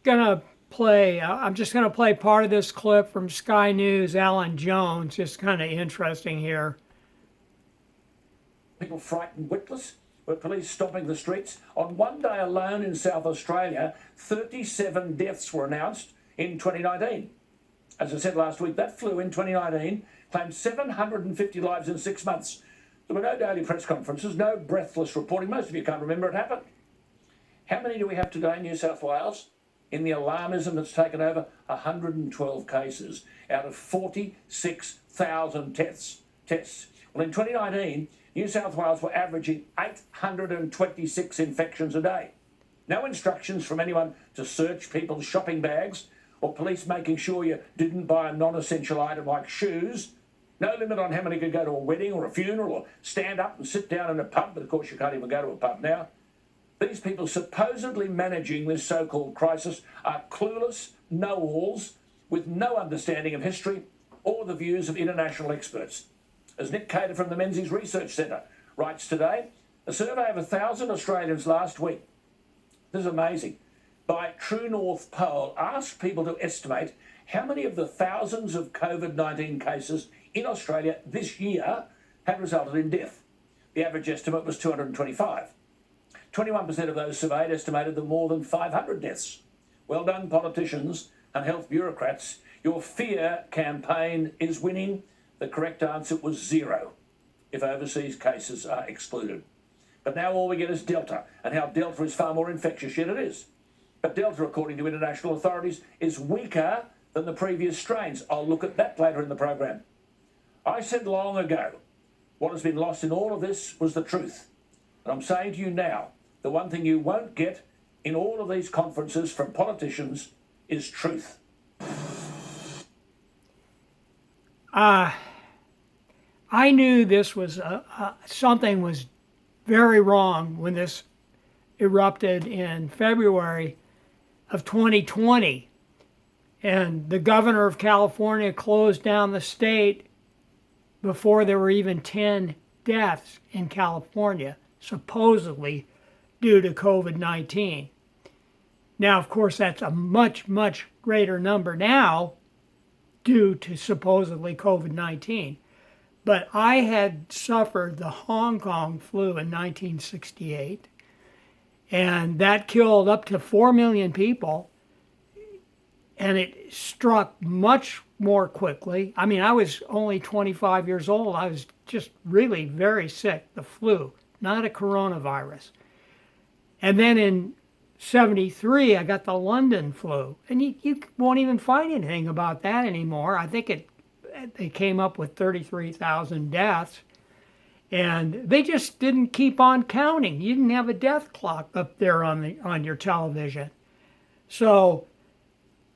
gonna I'm just gonna play part of this clip from Sky News. Alan Jones, just kind of interesting here. People frightened witless, with police stopping the streets. On one day alone in South Australia, 37 deaths were announced in 2019. As I said last week, that flu in 2019 claimed 750 lives in 6 months. There were no daily press conferences, no breathless reporting. Most of you can't remember it happened. How many do we have today in New South Wales? In the alarmism that's taken over, 112 cases out of 46,000 tests. Well, in 2019, New South Wales were averaging 826 infections a day. No instructions from anyone to search people's shopping bags or police making sure you didn't buy a non-essential item like shoes. No limit on how many could go to a wedding or a funeral or stand up and sit down in a pub, but of course you can't even go to a pub now. These people supposedly managing this so-called crisis are clueless know-alls with no understanding of history or the views of international experts. As Nick Cater from the Menzies Research Centre writes today, a survey of 1,000 Australians last week, this is amazing, by True North Poll asked people to estimate how many of the thousands of COVID-19 cases in Australia this year had resulted in death. The average estimate was 225. 21% of those surveyed estimated that more than 500 deaths. Well done, politicians and health bureaucrats. Your fear campaign is winning. The correct answer was 0 if overseas cases are excluded. But now all we get is Delta, and how Delta is far more infectious, yet it is. But Delta, according to international authorities, is weaker than the previous strains. I'll look at that later in the program. I said long ago, what has been lost in all of this was the truth. And I'm saying to you now, the one thing you won't get in all of these conferences from politicians is truth. I knew this was something was very wrong when this erupted in February of 2020, and the governor of California closed down the state before there were even 10 deaths in California, supposedly due to COVID-19. Now, of course, that's a much, much greater number now due to supposedly COVID-19. But I had suffered the Hong Kong flu in 1968, and that killed up to 4 million people, and it struck much more quickly. I mean, I was only 25 years old. I was just really very sick, the flu, not a coronavirus. And then in 73, I got the London flu. And you won't even find anything about that anymore. I think they came up with 33,000 deaths. And they just didn't keep on counting. You didn't have a death clock up there on your television. So,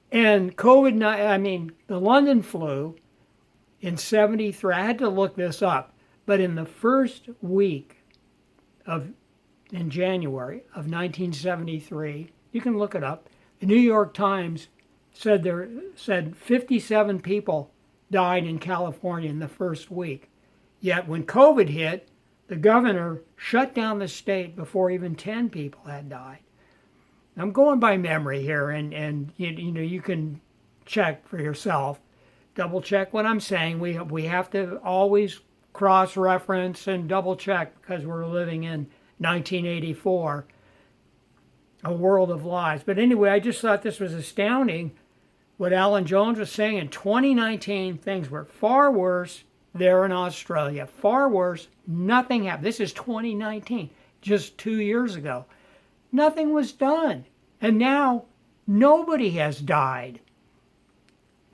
and the London flu in 73, I had to look this up, but in the first week in January of 1973, you can look it up, the New York Times said 57 people died in California in the first week. Yet when COVID hit, the governor shut down the state before even 10 people had died. I'm going by memory here, and you can check for yourself, double check what I'm saying. We have to always cross-reference and double check because we're living in 1984, a world of lies. But anyway, I just thought this was astounding. What Alan Jones was saying in 2019, things were far worse there in Australia. Far worse. Nothing happened. This is 2019, just 2 years ago. Nothing was done. And now nobody has died.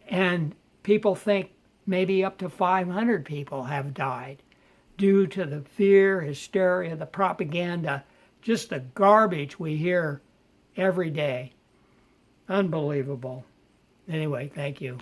And people think maybe up to 500 people have died due to the fear, hysteria, the propaganda, just the garbage we hear every day. Unbelievable. Anyway, thank you.